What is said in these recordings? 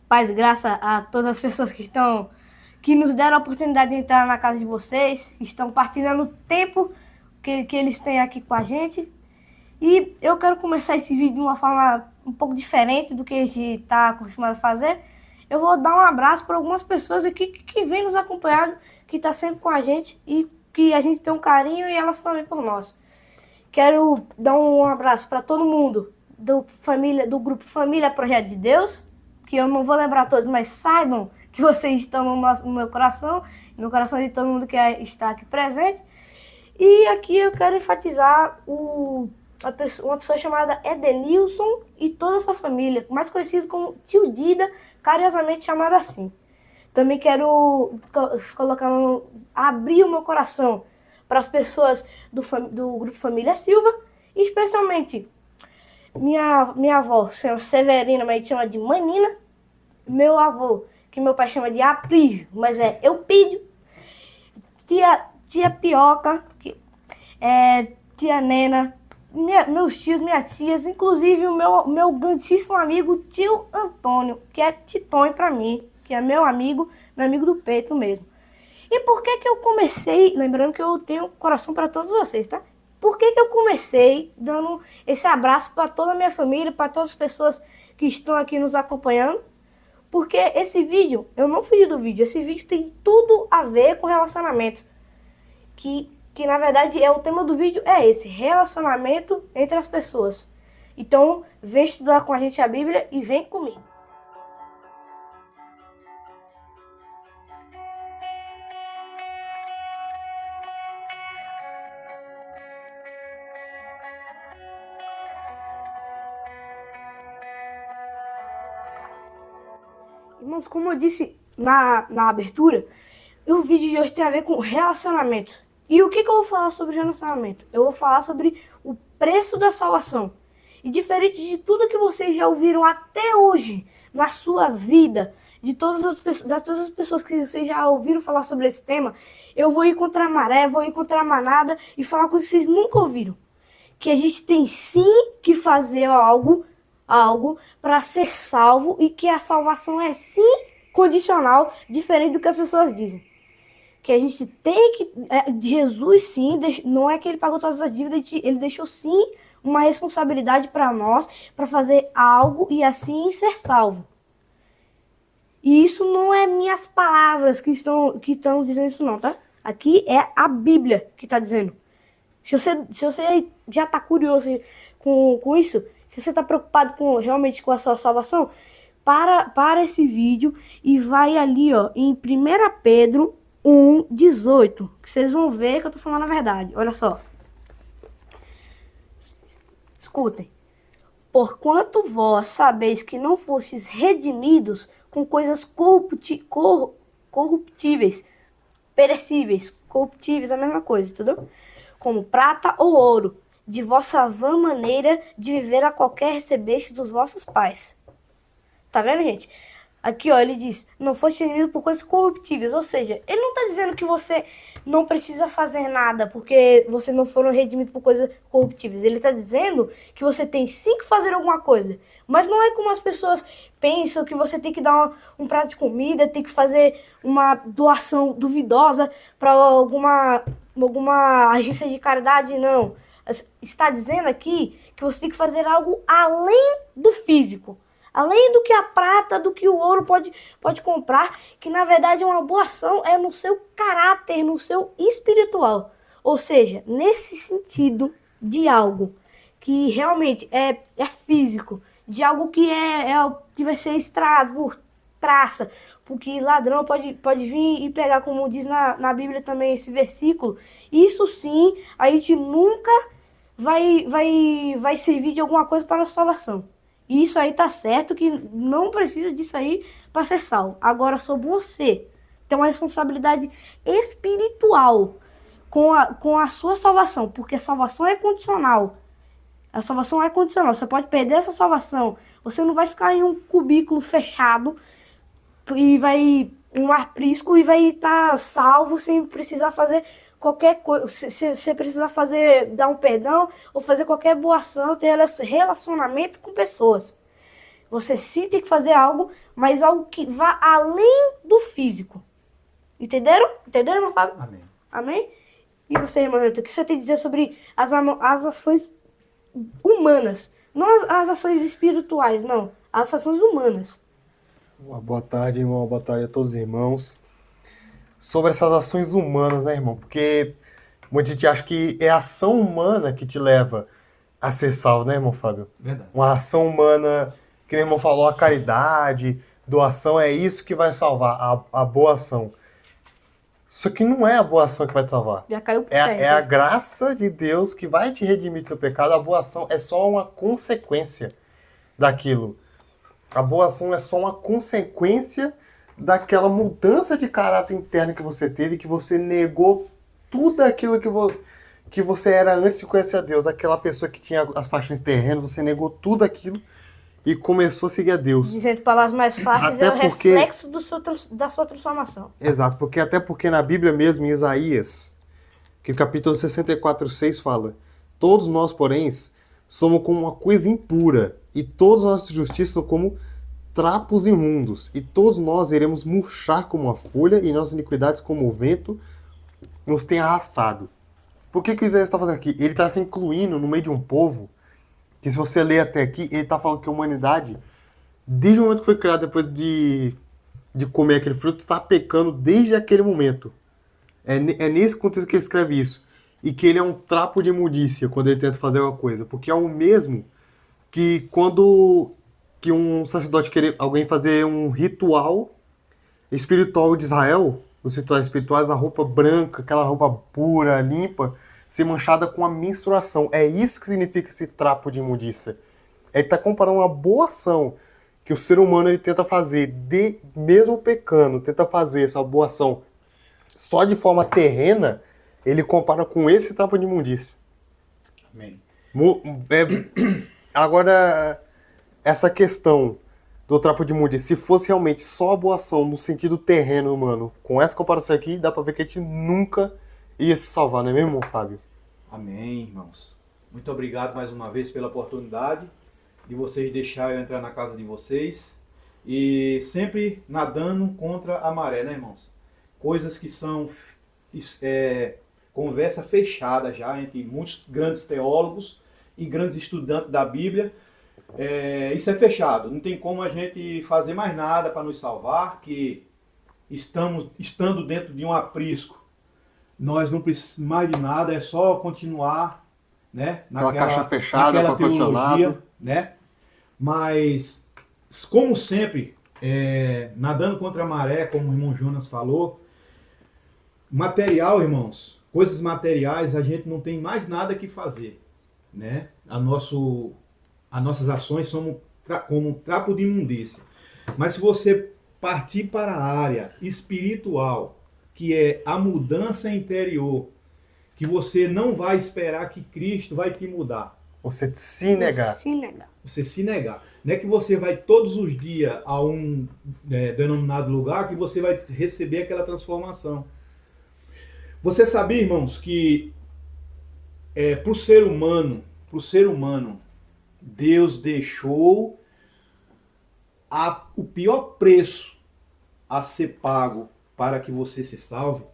Paz e graça a todas as pessoas que nos deram a oportunidade de entrar na casa de vocês, que estão partilhando o tempo que eles têm aqui com a gente. E eu quero começar esse vídeo de uma forma um pouco diferente do que a gente está acostumado a fazer. Eu vou dar um abraço para algumas pessoas aqui que vêm nos acompanhando, que estão sempre com a gente e que a gente tem um carinho e elas também por nós. Quero dar um abraço para todo mundo do grupo Família Projeto de Deus, que eu não vou lembrar todos, mas saibam que vocês estão no meu coração, no coração de todo mundo que está aqui presente. E aqui eu quero enfatizar uma pessoa chamada Edenilson e toda a sua família, mais conhecido como Tio Dida, carinhosamente chamado assim. Também quero abrir o meu coração para as pessoas do grupo Família Silva, e especialmente minha avó, senhora Severina, mas a gente chama de Manina, meu avô, que meu pai chama de Aprígio, mas é Eupídio, tia Pioca, tia Nena, meus tios, minhas tias, inclusive o meu grandíssimo amigo tio Antônio, que é Titonho para mim, que é meu amigo do peito mesmo. E por que eu comecei, lembrando que eu tenho coração para todos vocês, tá? Por que eu comecei dando esse abraço para toda a minha família, para todas as pessoas que estão aqui nos acompanhando? Porque esse vídeo, eu não fugi do vídeo, esse vídeo tem tudo a ver com relacionamento. Que na verdade o tema do vídeo é esse, relacionamento entre as pessoas. Então, vem estudar com a gente a Bíblia e vem comigo. Irmãos, como eu disse na abertura, o vídeo de hoje tem a ver com relacionamento. E o que eu vou falar sobre relacionamento? Eu vou falar sobre o preço da salvação. E diferente de tudo que vocês já ouviram até hoje na sua vida, das todas as pessoas que vocês já ouviram falar sobre esse tema, eu vou ir contra a maré, vou ir contra a manada e falar coisas que vocês nunca ouviram. Que a gente tem sim que fazer algo para ser salvo e que a salvação é sim condicional, diferente do que as pessoas dizem. Que a gente tem que... Jesus sim, não é que ele pagou todas as dívidas, ele deixou sim uma responsabilidade para nós, para fazer algo e assim ser salvo. E isso não é minhas palavras que estão dizendo isso não, tá? Aqui é a Bíblia que está dizendo. Se você já está curioso com isso, se você está preocupado realmente com a sua salvação, para esse vídeo e vai ali ó, em 1 Pedro 1,18, que vocês vão ver que eu estou falando a verdade. Olha só. Escutem. Porquanto vós sabeis que não fostes redimidos com coisas corruptíveis, perecíveis, corruptíveis, a mesma coisa, entendeu? Como prata ou ouro, de vossa vã maneira de viver a qualquer recebeste dos vossos pais. Tá vendo, gente? Aqui, ó, ele diz, não foste redimido por coisas corruptíveis, ou seja, ele não tá dizendo que você não precisa fazer nada porque você não foram redimidos por coisas corruptíveis. Ele tá dizendo que você tem sim que fazer alguma coisa, mas não é como as pessoas pensam que você tem que dar um prato de comida, tem que fazer uma doação duvidosa para alguma agência de caridade, não. Está dizendo aqui que você tem que fazer algo além do físico. Além do que a prata, do que o ouro pode comprar, que na verdade é uma boa ação, é no seu caráter, no seu espiritual. Ou seja, nesse sentido de algo que realmente é físico, de algo que vai ser estragado por traça, porque ladrão pode vir e pegar, como diz na Bíblia também esse versículo. Isso sim, a gente nunca vai servir de alguma coisa para a nossa salvação. E isso aí tá certo, que não precisa disso aí para ser salvo. Agora, sobre você, tem uma responsabilidade espiritual com a sua salvação, porque a salvação é condicional. A salvação é condicional. Você pode perder essa salvação. Você não vai ficar em um cubículo fechado e um aprisco e vai estar salvo sem precisar fazer qualquer coisa. Você precisa dar um perdão ou fazer qualquer boa ação, ter relacionamento com pessoas. Você sim tem que fazer algo, mas algo que vá além do físico. Entenderam? Entenderam, irmão Fábio? Amém. Amém? E você, irmão Newton, o que você tem a dizer sobre as ações humanas? Não as ações espirituais, não. As ações humanas. Uma boa tarde, irmão. Boa tarde a todos os irmãos. Sobre essas ações humanas, né, irmão? Porque muita gente acha que é a ação humana que te leva a ser salvo, né, irmão Fábio? Verdade. Uma ação humana, que o irmão falou, a caridade, doação, é isso que vai salvar, a boa ação. Só que não é a boa ação que vai te salvar. Já caiu por É, terra. é a graça de Deus que vai te redimir do seu pecado. A boa ação é só uma consequência daquilo. A boa ação é só uma consequência daquela mudança de caráter interno que você teve, que você negou tudo aquilo que você era antes de conhecer a Deus. Aquela pessoa que tinha as paixões terrenas, você negou tudo aquilo e começou a seguir a Deus. Dizendo palavras mais fáceis, Até é o porque- reflexo da sua transformação. Exato, até porque na Bíblia mesmo, em Isaías, que no capítulo 64:6 fala: todos nós, porém, somos como uma coisa impura, e todas as nossas justiças são como trapos imundos, e todos nós iremos murchar como a folha, e nossas iniquidades como o vento nos tem arrastado. Por que o Isaías está fazendo aqui? Ele está se incluindo no meio de um povo que, se você ler até aqui, ele está falando que a humanidade, desde o momento que foi criada, depois de comer aquele fruto, está pecando desde aquele momento. É nesse contexto que ele escreve isso. E que ele é um trapo de imundícia quando ele tenta fazer alguma coisa. Porque é o mesmo que quando que um sacerdote querer alguém fazer um ritual espiritual de Israel, os rituais espirituais, a roupa branca, aquela roupa pura, limpa, ser manchada com a menstruação. É isso que significa esse trapo de imundícia. Ele está comparando uma boa ação que o ser humano ele tenta fazer, mesmo pecando, tenta fazer essa boa ação só de forma terrena, ele compara com esse trapo de imundícia. Amém. Agora, essa questão do trapo de imundícia, se fosse realmente só a boa ação no sentido terreno, mano, com essa comparação aqui, dá pra ver que a gente nunca ia se salvar, não é mesmo, Fábio? Amém, irmãos. Muito obrigado mais uma vez pela oportunidade de vocês deixarem eu entrar na casa de vocês. E sempre nadando contra a maré, né, irmãos? Coisas que são conversa fechada já entre muitos grandes teólogos e grandes estudantes da Bíblia. Isso é fechado. Não tem como a gente fazer mais nada para nos salvar, que estando dentro de um aprisco, nós não precisamos mais de nada, é só continuar, né, Naquela caixa fechada, com ar-condicionado, né? Mas, como sempre, nadando contra a maré, como o irmão Jonas falou, material, irmãos, coisas materiais, a gente não tem mais nada que fazer, né? As nossas ações são como um trapo de imundícia. Mas se você partir para a área espiritual, que é a mudança interior, que você não vai esperar que Cristo vai te mudar. Você se negar. Você se negar. Não é que você vai todos os dias a um denominado lugar que você vai receber aquela transformação. Você sabia, irmãos, que para o ser humano, Deus deixou o pior preço a ser pago para que você se salve?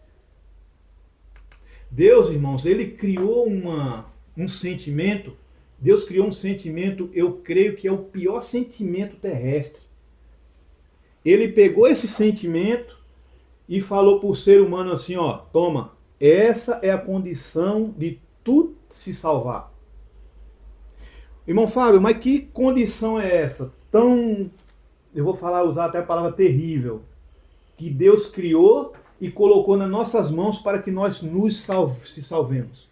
Deus, irmãos, ele criou um sentimento. Deus criou um sentimento, eu creio que é o pior sentimento terrestre. Ele pegou esse sentimento e falou para o ser humano assim, ó, toma, essa é a condição de tu se salvar. Irmão Fábio, mas que condição é essa? Eu vou usar até a palavra terrível, que Deus criou e colocou nas nossas mãos para que nós se salvemos.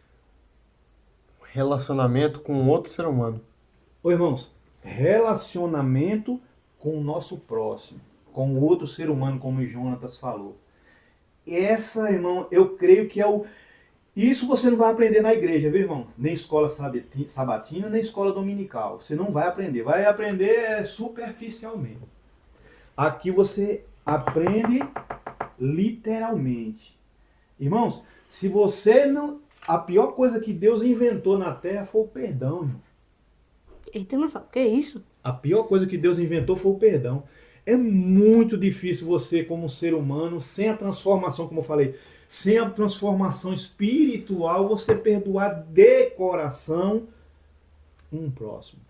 Relacionamento com outro ser humano. Ô irmãos, relacionamento com o nosso próximo, com o outro ser humano, como o Jonatas falou. Essa, irmão, eu creio que isso você não vai aprender na igreja, viu, irmão? Nem escola sabatina, nem escola dominical. Você não vai aprender. Vai aprender superficialmente. Aqui você aprende literalmente. Irmãos, se você não... A pior coisa que Deus inventou na terra foi o perdão, irmão. Eita, não fala, que é isso? A pior coisa que Deus inventou foi o perdão. É muito difícil você, como ser humano, sem a transformação, como eu falei, sem a transformação espiritual, você perdoar de coração um próximo.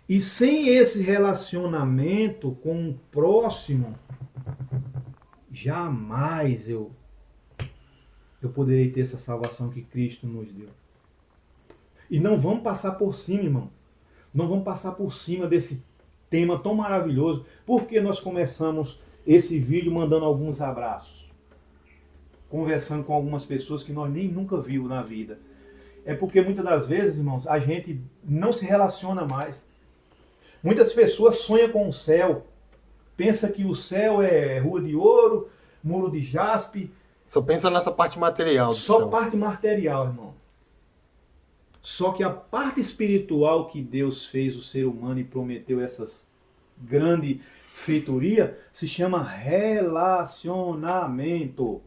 E sem esse relacionamento com o próximo, jamais eu poderei ter essa salvação que Cristo nos deu. E não vamos passar por cima, irmão. Não vamos passar por cima desse tema tão maravilhoso. Porque nós começamos esse vídeo mandando alguns abraços. Conversando com algumas pessoas que nós nem nunca vimos na vida. É porque muitas das vezes, irmãos, a gente não se relaciona mais. Muitas pessoas sonham com o céu. Pensa que o céu é rua de ouro, muro de jaspe. Só pensa nessa parte material do Só céu. parte material, irmão. Só que a parte espiritual que Deus fez o ser humano e prometeu essas grande feitoria se chama relacionamento.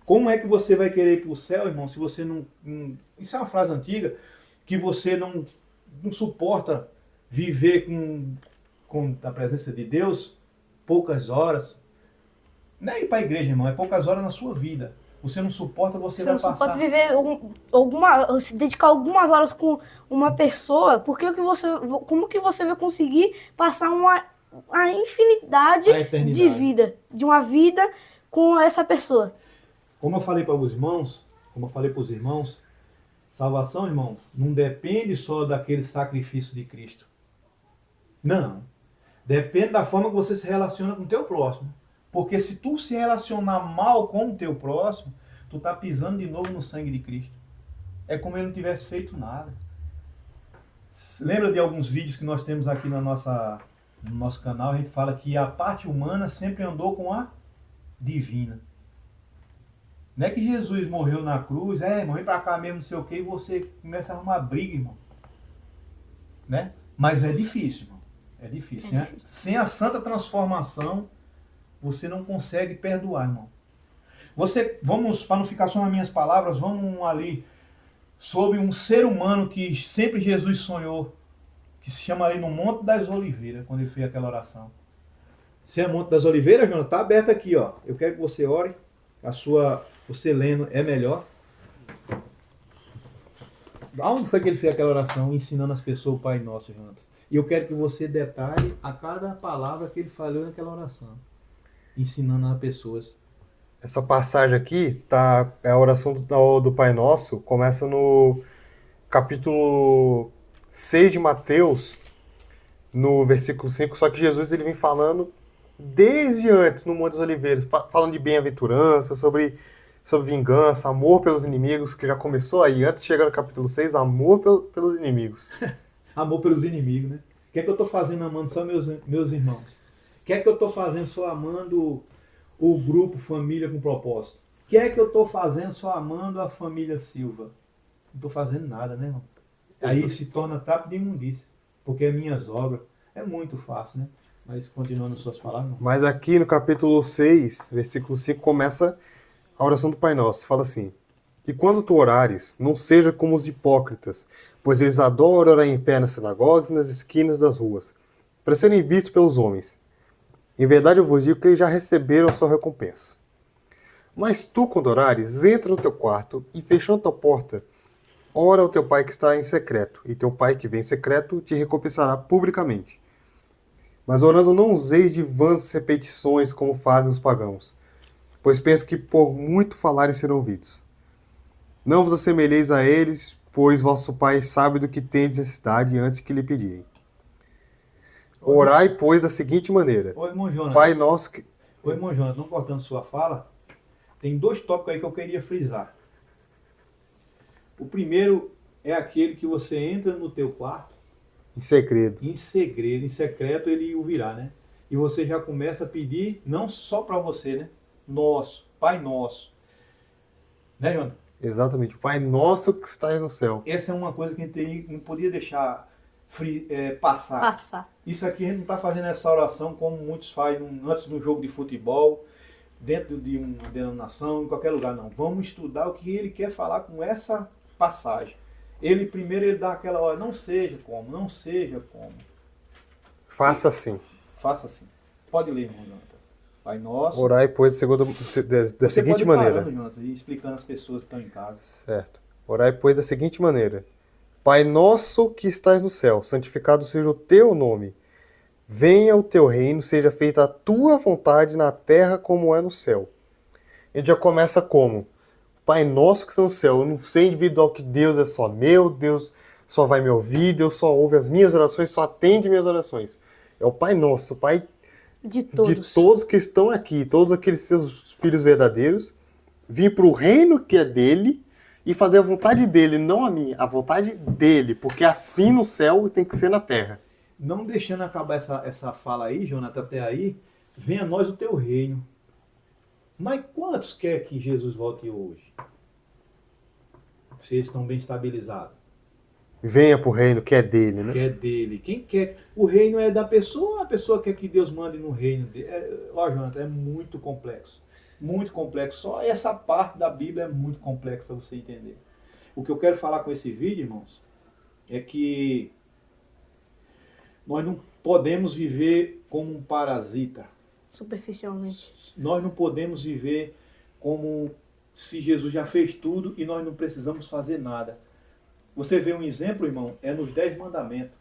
Como é que você vai querer ir para o céu, irmão, se você não... Isso é uma frase antiga, que você não suporta viver com a presença de Deus poucas horas. Não é ir para a igreja, irmão, é poucas horas na sua vida. Você não suporta, você vai Você não passar. pode viver se dedicar algumas horas com uma pessoa, porque como que você vai conseguir passar a infinidade A eternidade. de vida, de uma vida com essa pessoa? Como eu falei para os irmãos, salvação, irmão, não depende só daquele sacrifício de Cristo. Não. Depende da forma que você se relaciona com o teu próximo. Porque se tu se relacionar mal com o teu próximo, tu tá pisando de novo no sangue de Cristo. É como ele não tivesse feito nada. Lembra de alguns vídeos que nós temos aqui no nosso canal? A gente fala que a parte humana sempre andou com a divina. Não é que Jesus morreu na cruz, irmão, vem pra cá mesmo, não sei o que, e você começa a arrumar briga, irmão. Né? Mas é difícil, irmão. É difícil. É difícil. Sem a santa transformação, você não consegue perdoar, irmão. Vamos, para não ficar só nas minhas palavras, vamos ali sobre um ser humano que sempre Jesus sonhou, que se chama ali no Monte das Oliveiras, quando ele fez aquela oração. Se é Monte das Oliveiras, Jonas, está aberto aqui, ó. Eu quero que você ore, você lendo é melhor. Aonde foi que ele fez aquela oração, ensinando as pessoas o Pai Nosso, Jonas? E eu quero que você detalhe a cada palavra que ele falou naquela oração, ensinando as pessoas. Essa passagem aqui é a oração do Pai Nosso, começa no capítulo 6 de Mateus, no versículo 5, só que Jesus ele vem falando desde antes no Monte das Oliveiras, falando de bem-aventurança, sobre vingança, amor pelos inimigos, que já começou aí, antes de chegar no capítulo 6, amor pelos inimigos. Amor pelos inimigos, né? O que é que eu estou fazendo amando só meus irmãos? O que é que eu estou fazendo só amando o grupo Família com Propósito? O que é que eu estou fazendo só amando a família Silva? Não estou fazendo nada, né, irmão? Aí se torna trapo de imundícia, porque é minhas obras. É muito fácil, né? Mas continuando suas palavras. Mas aqui no capítulo 6, versículo 5, começa a oração do Pai Nosso. Fala assim: E quando tu orares, não seja como os hipócritas, pois eles adoram orar em pé nas sinagogas e nas esquinas das ruas, para serem vistos pelos homens. Em verdade eu vos digo que eles já receberam a sua recompensa. Mas tu, quando orares, entra no teu quarto e, fechando tua porta, ora ao teu pai que está em secreto, e teu pai que vem em secreto te recompensará publicamente. Mas orando não useis de vãs repetições como fazem os pagãos, pois penso que por muito falarem serão ouvidos. Não vos assemelheis a eles, pois vosso pai sabe do que tendes necessidade antes que lhe pedirem. Orai, pois, da seguinte maneira: Ô, irmão Jonas. Pai nosso que... Ô, irmão Jonas, não cortando sua fala, tem 2 tópicos aí que eu queria frisar. O primeiro é aquele que você entra no teu quarto, Em segredo. em segredo, em secreto ele o virá, né? E você já começa a pedir, não só para você, né? Nosso, Pai Nosso. Né, Jonas? Exatamente. Pai nosso que estás no céu. Essa é uma coisa que a gente não podia deixar passar. Isso aqui a gente não está fazendo essa oração como muitos fazem antes de um jogo de futebol, dentro de uma denominação, em qualquer lugar. Não. Vamos estudar o que ele quer falar com essa passagem. Primeiro ele dá aquela hora, não seja como. Faça assim. Faça assim. Pode ler, irmão Jonatas. Pai nosso. Orai, pois, da Você seguinte pode ir maneira. parando, Jonatas, e explicando às pessoas que estão em casa. Certo. Orai, pois, da seguinte maneira. Pai nosso que estás no céu, santificado seja o teu nome. Venha o teu reino, seja feita a tua vontade na terra como é no céu. A gente já começa como? Pai nosso que está no céu. Eu não sei individual que Deus é só meu, Deus só vai me ouvir, Deus só ouve as minhas orações, só atende minhas orações. É o Pai nosso, o Pai De de todos que estão aqui, todos aqueles seus filhos verdadeiros, vir para o reino que é dele e fazer a vontade dele, não a minha, a vontade dele, porque assim no céu tem que ser na terra. Não deixando acabar essa fala aí, Jonathan, até aí, venha a nós o teu reino. Mas quantos quer que Jesus volte hoje? Se eles estão bem estabilizados. Venha para o reino que é dele, né? Que é dele. Quem quer? O reino é da pessoa, a pessoa quer que Deus mande no reino dele. Ó, Jonathan, é muito complexo. Muito complexo. Só essa parte da Bíblia é muito complexa para você entender. O que eu quero falar com esse vídeo, irmãos, é que nós não podemos viver como um parasita. Superficialmente. Nós não podemos viver como se Jesus já fez tudo e nós não precisamos fazer nada. Você vê um exemplo, irmão, é nos 10 mandamentos.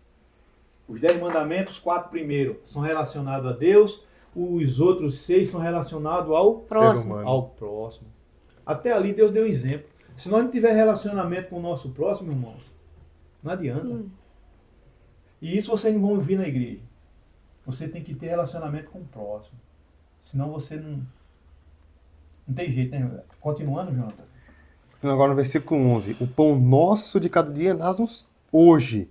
Os 10 mandamentos, os 4 primeiros, são relacionados a Deus, os outros 6 são relacionados ao Próximo. ao próximo. Até ali Deus deu exemplo. Se nós não tiver relacionamento com o nosso próximo, irmãos, não adianta. E isso vocês não vão ouvir na igreja. Você tem que ter relacionamento com o próximo. Senão você não tem jeito, né? Continuando, Jonathan. Agora no versículo 11. O pão nosso de cada dia dá-nos hoje.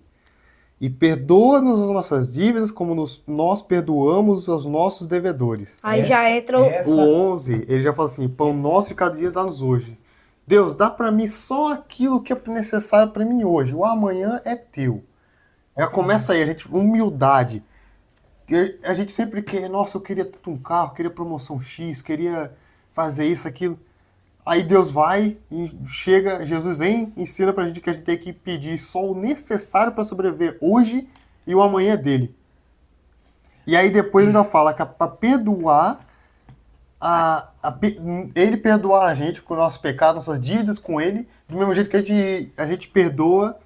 E perdoa-nos as nossas dívidas como nós perdoamos aos nossos devedores. Aí já entra o... O 11, ele já fala assim, pão nosso de cada dia dá-nos hoje. Deus, dá para mim só aquilo que é necessário para mim hoje. O amanhã é teu. Já começa aí, a gente, humildade. A gente sempre quer, nossa, eu queria um carro, queria promoção X, queria fazer isso, aquilo. Aí Deus vai e chega, Jesus vem, ensina pra gente que a gente tem que pedir só o necessário para sobreviver hoje e o amanhã dele. E aí depois ainda fala que para perdoar, ele perdoar a gente com o nosso pecado, nossas dívidas com ele, do mesmo jeito que a gente perdoa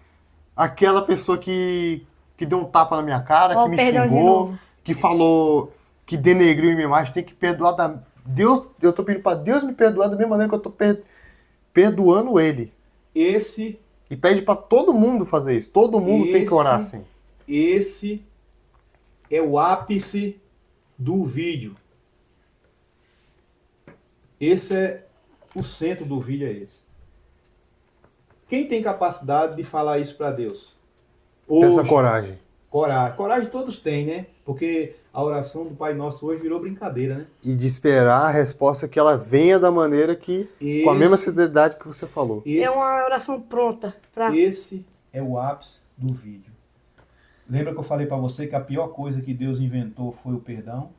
aquela pessoa que deu um tapa na minha cara, que me xingou, que falou, que denegriu minha imagem, tem que perdoar Deus, eu tô pedindo para Deus me perdoar da mesma maneira que eu tô perdoando ele. E pede para todo mundo fazer isso. Todo mundo tem que orar assim. Esse é o ápice do vídeo. Esse é o centro do vídeo, é esse. Quem tem capacidade de falar isso para Deus? Tem essa coragem. Coragem todos têm, né? Porque a oração do Pai Nosso hoje virou brincadeira, né? E de esperar a resposta que ela venha da maneira que... com a mesma sinceridade que você falou. É uma oração pronta. Esse é o ápice do vídeo. Lembra que eu falei para você que a pior coisa que Deus inventou foi o perdão?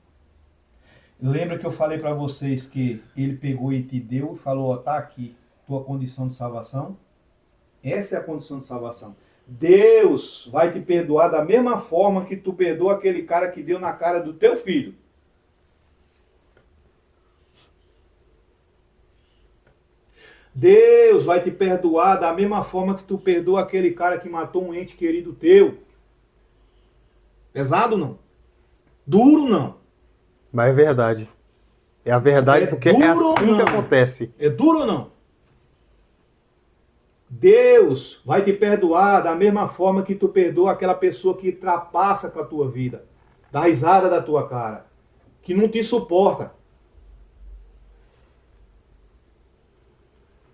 Lembra que eu falei para vocês que Ele pegou e te deu e falou, ó, tá aqui, tua condição de salvação? Essa é a condição de salvação. Deus vai te perdoar da mesma forma que tu perdoa aquele cara que deu na cara do teu filho. Deus vai te perdoar da mesma forma que tu perdoa aquele cara que matou um ente querido teu. Pesado não? Duro não? Mas é verdade. É a verdade porque é assim que acontece. É duro ou não? Deus vai te perdoar da mesma forma que tu perdoa aquela pessoa que trapaça com a tua vida, dá risada da tua cara, que não te suporta.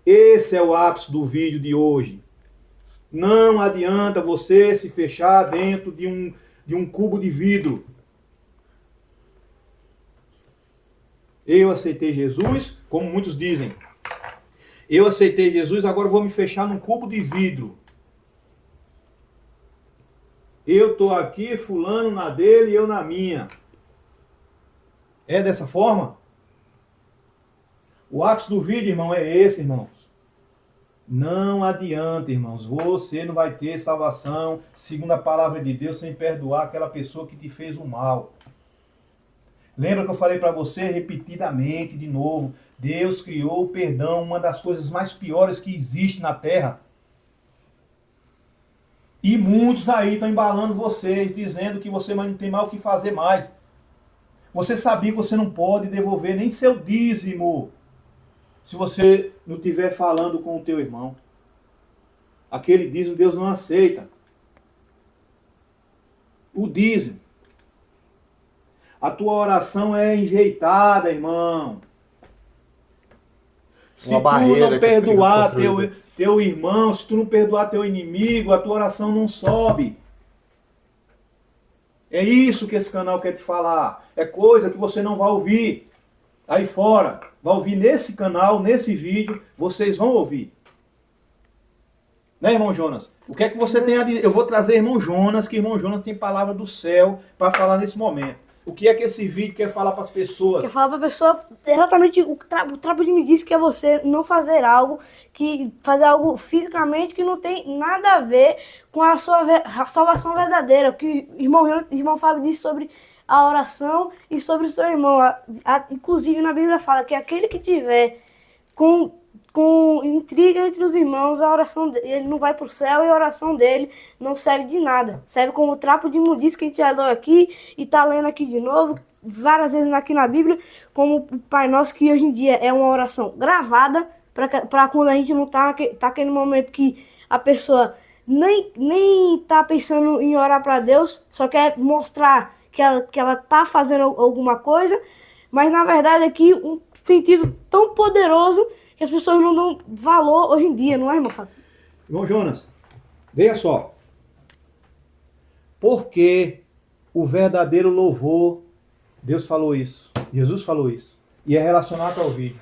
Esse é o ápice do vídeo de hoje. Não adianta você se fechar dentro de um cubo de vidro. Eu aceitei Jesus, como muitos dizem. Eu aceitei Jesus, agora vou me fechar num cubo de vidro. Eu estou aqui, fulano na dele e eu na minha. É dessa forma? O ápice do vídeo, irmão, é esse, irmãos. Não adianta, irmãos. Você não vai ter salvação, segundo a palavra de Deus, sem perdoar aquela pessoa que te fez o mal. Lembra que eu falei para você repetidamente, de novo, Deus criou o perdão, uma das coisas mais piores que existe na terra. E muitos aí estão embalando vocês, dizendo que você não tem mal o que fazer mais. Você sabia que você não pode devolver nem seu dízimo se você não estiver falando com o teu irmão. Aquele dízimo Deus não aceita. O dízimo. A tua oração é enjeitada, irmão. Se Uma tu barreira não que fica perdoar construída. teu irmão, se tu não perdoar teu inimigo, a tua oração não sobe. É isso que esse canal quer te falar. É coisa que você não vai ouvir aí fora. Vai ouvir nesse canal, nesse vídeo, vocês vão ouvir. Né, irmão Jonas? O que é que você tem a dizer? Eu vou trazer irmão Jonas, que irmão Jonas tem palavra do céu para falar nesse momento. O que é que esse vídeo quer falar para as pessoas? Quer falar pra pessoa exatamente o trapo de me disse que é você não fazer algo, que fazer algo fisicamente que não tem nada a ver com a sua a salvação verdadeira. O que o irmão Fábio disse sobre a oração e sobre o seu irmão. Inclusive na Bíblia fala que aquele que tiver com intriga entre os irmãos, a oração dele não vai para o céu e a oração dele não serve de nada. Serve como trapo de imundícia que a gente já leu aqui e está lendo aqui de novo, várias vezes aqui na Bíblia, como o Pai Nosso, que hoje em dia é uma oração gravada, para quando a gente não tá aquele momento que a pessoa nem tá pensando em orar para Deus, só quer mostrar que ela tá fazendo alguma coisa, mas na verdade aqui um sentido tão poderoso que as pessoas não dão valor hoje em dia, não é, irmão Fábio? Irmão Jonas, veja só. Porque o verdadeiro louvor, Deus falou isso, Jesus falou isso, e é relacionado ao vídeo.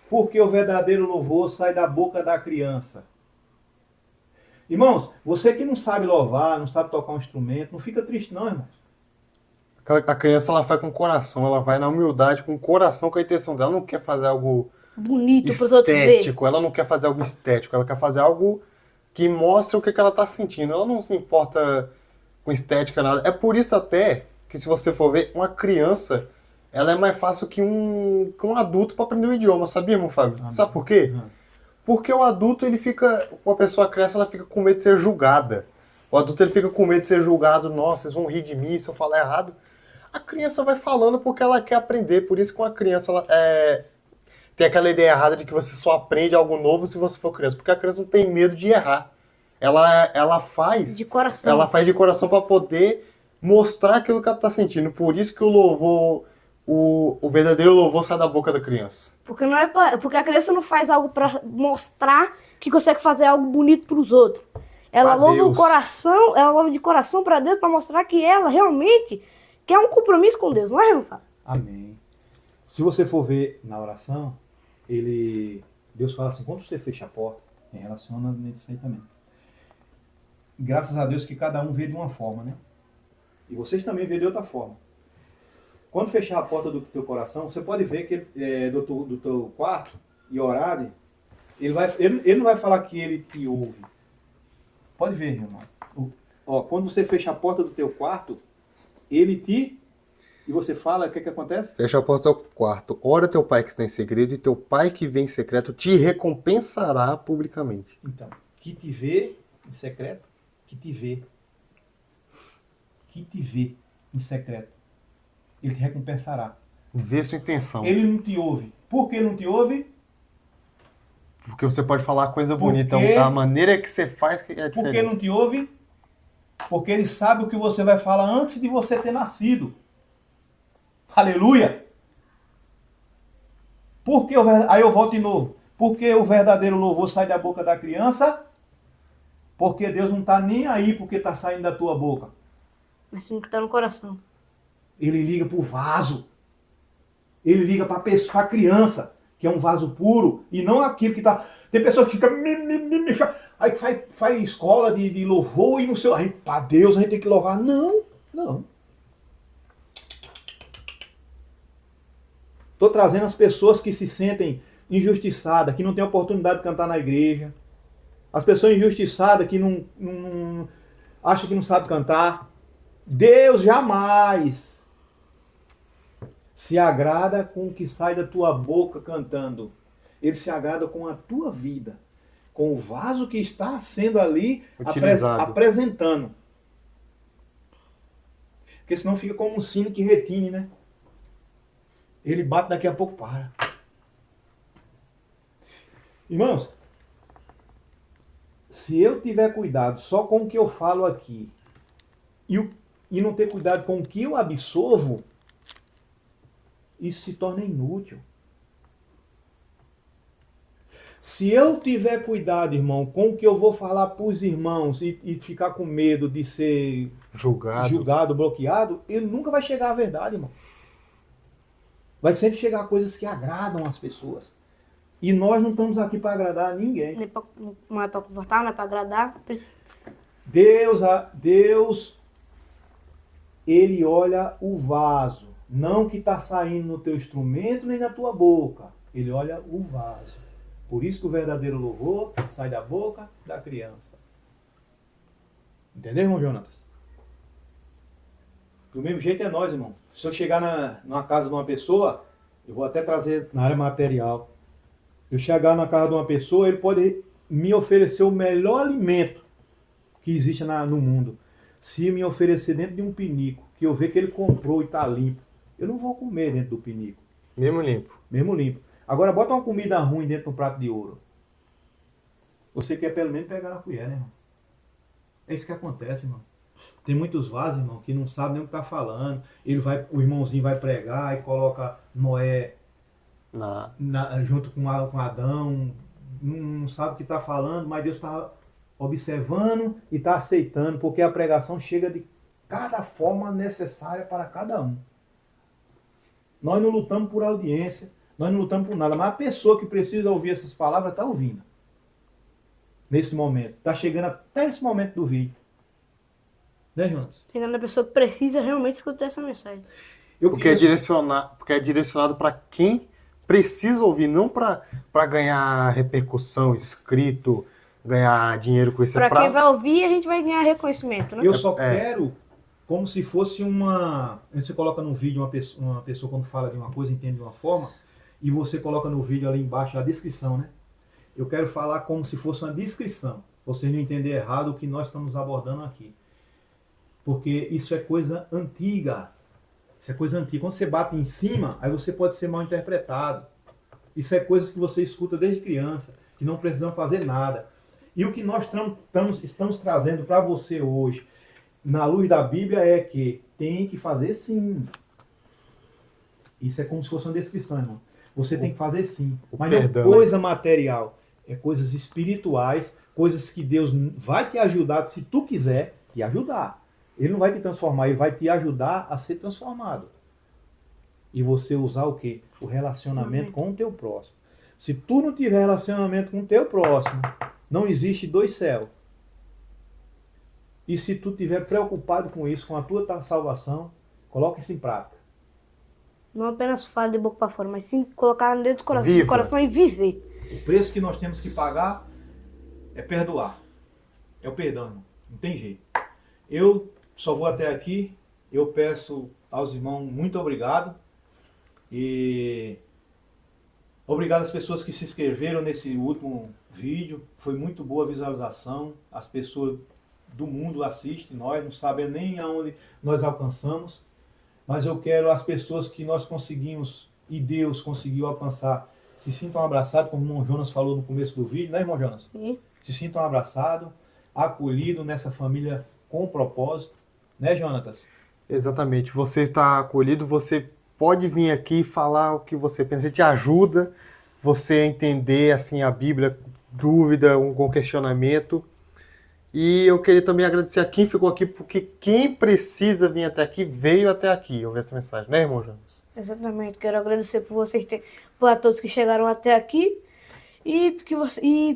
Porque o verdadeiro louvor sai da boca da criança. Irmãos, você que não sabe louvar, não sabe tocar um instrumento, não fica triste não, irmãos. A criança, ela vai com o coração, ela vai na humildade, com o coração, com a intenção dela. Ela não quer fazer algo Bonito para os outros verem. estético, ela não quer fazer algo estético, ela quer fazer algo que mostre o que ela está sentindo. Ela não se importa com estética, nada. É por isso até que, se você for ver, uma criança, ela é mais fácil que um adulto para aprender um idioma, sabia, meu Fábio? Sabe por quê? Porque o adulto, ele fica, a pessoa cresce, ela fica com medo de ser julgada. O adulto, ele fica com medo de ser julgado. Nossa, vocês vão rir de mim se eu falar errado. A criança vai falando porque ela quer aprender. Por isso que uma criança, ela tem aquela ideia errada de que você só aprende algo novo se você for criança. Porque a criança não tem medo de errar. Ela faz De coração. Ela faz de coração para poder mostrar aquilo que ela está sentindo. Por isso que o louvor, o verdadeiro louvor, sai da boca da criança. Porque, porque a criança não faz algo para mostrar que consegue fazer algo bonito para os outros. Ela Pra louva Deus. o coração, ela louva de coração para Deus, para mostrar que ela realmente quer um compromisso com Deus, não é, irmão Fábio? Amém. Se você for ver na oração, Deus fala assim, quando você fecha a porta, em relação a isso aí também. Graças a Deus que cada um vê de uma forma, né? E vocês também vê de outra forma. Quando fechar a porta do teu coração, você pode ver que do teu quarto e orar, ele não vai falar que ele te ouve. Pode ver, irmão. Quando você fecha a porta do teu quarto, e você fala, o que acontece? Fecha a porta do teu quarto, ora teu pai que está em segredo, e teu pai que vem em secreto te recompensará publicamente. Então, que te vê em secreto, que te vê em secreto, ele te recompensará. Vê sua intenção. Ele não te ouve. Por que ele não te ouve? Porque você pode falar coisa Porque- bonita. A maneira que você faz que é Por que diferente. ele não te ouve? Porque ele sabe o que você vai falar antes de você ter nascido. Aleluia! Aí eu volto de novo. Por que o verdadeiro louvor sai da boca da criança? Porque Deus não está nem aí porque está saindo da tua boca. Mas sim que tá no coração. Ele Ele liga para o vaso. Ele liga para a criança, que é um vaso puro, e não aquilo que está... Tem pessoas que ficam... Aí faz escola de louvor e não sei... Aí, para Deus, a gente tem que louvar. Não. Estou trazendo as pessoas que se sentem injustiçadas, que não têm oportunidade de cantar na igreja, As pessoas injustiçadas que acham que não sabe cantar. Deus jamais se agrada com o que sai da tua boca cantando. Ele se agrada com a tua vida, com o vaso que está sendo ali utilizado, apresentando. Porque senão fica como um sino que retine, né? Ele bate, daqui a pouco para. Irmãos, se eu tiver cuidado só com o que eu falo aqui e não ter cuidado com o que eu absorvo, isso se torna inútil. Se eu tiver cuidado, irmão, com o que eu vou falar para os irmãos e ficar com medo de ser julgado, bloqueado, ele nunca vai chegar à verdade, irmão. Vai sempre chegar a coisas que agradam as pessoas. E nós não estamos aqui para agradar ninguém. Não é para confortar, não é para agradar. Deus, ele olha o vaso, não o que está saindo no teu instrumento nem na tua boca. Ele olha o vaso. Por isso que o verdadeiro louvor sai da boca da criança. Entendeu, irmão Jonatas? Do mesmo jeito é nós, irmão. Se eu chegar numa casa de uma pessoa, eu vou até trazer na área material. Eu chegar na casa de uma pessoa, ele pode me oferecer o melhor alimento que existe no mundo. Se me oferecer dentro de um pinico, que eu ver que ele comprou e está limpo, eu não vou comer dentro do pinico. Mesmo limpo. Mesmo limpo. Agora bota uma comida ruim dentro de um prato de ouro. Você quer pelo menos pegar na colher, né, irmão? É isso que acontece, irmão. Tem muitos vasos, irmão, que não sabem nem o que está falando. O irmãozinho vai pregar e coloca Noé junto com Adão. Não sabe o que está falando, mas Deus está observando e está aceitando, porque a pregação chega de cada forma necessária para cada um. Nós não lutamos por audiência, nós não lutamos por nada, mas a pessoa que precisa ouvir essas palavras está ouvindo. Nesse momento. Está chegando até esse momento do vídeo. Né, Jonas? Chegando na pessoa que precisa realmente escutar essa mensagem. Porque é direcionado para quem precisa ouvir, não para ganhar repercussão, inscrito, ganhar dinheiro com isso. Para quem vai ouvir, a gente vai ganhar reconhecimento, né? Eu só quero como se fosse uma... Você coloca no vídeo uma pessoa quando fala de uma coisa, entende de uma forma, e você coloca no vídeo ali embaixo a descrição, né? Eu quero falar como se fosse uma descrição. Vocês não entenderem errado o que nós estamos abordando aqui. Porque isso é coisa antiga. Isso é coisa antiga. Quando você bate em cima, aí você pode ser mal interpretado. Isso é coisas que você escuta desde criança, que não precisam fazer nada. E o que nós estamos trazendo para você hoje, na luz da Bíblia, é que tem que fazer sim. Isso é como se fosse uma descrição, irmão. Você tem que fazer sim. Mas não é coisa material. É coisas espirituais, coisas que Deus vai te ajudar, se tu quiser, te ajudar. Ele não vai te transformar, ele vai te ajudar a ser transformado. E você usar o quê? O relacionamento com o teu próximo. Se tu não tiver relacionamento com o teu próximo, não existe dois céus. E se tu estiver preocupado com isso, com a tua salvação, coloque isso em prática. Não apenas falar de boca para fora, mas sim colocar dentro do coração e viver. O preço que nós temos que pagar é perdoar. É o perdão, irmão. Não tem jeito. Eu só vou até aqui. Eu peço aos irmãos muito obrigado. E obrigado às pessoas que se inscreveram nesse último vídeo. Foi muito boa a visualização. As pessoas do mundo assistem nós, não sabem nem aonde nós alcançamos. Mas eu quero as pessoas que nós conseguimos e Deus conseguiu alcançar, se sintam abraçados, como o irmão Jonas falou no começo do vídeo, né, irmão Jonas? Sim. Se sintam abraçados, acolhidos nessa família com propósito, né, Jonatas? Exatamente. Você está acolhido, você pode vir aqui e falar o que você pensa, te ajuda você a entender assim, a Bíblia, dúvida, com questionamento. E eu queria também agradecer a quem ficou aqui, porque quem precisa vir até aqui, veio até aqui ouvir essa mensagem, né, irmão Jonas? Exatamente. Quero agradecer por todos que chegaram até aqui e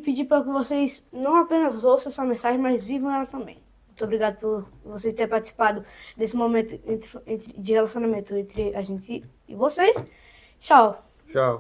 pedir para que vocês não apenas ouçam essa mensagem, mas vivam ela também. Muito obrigado por vocês terem participado desse momento de relacionamento entre a gente e vocês. Tchau. Tchau.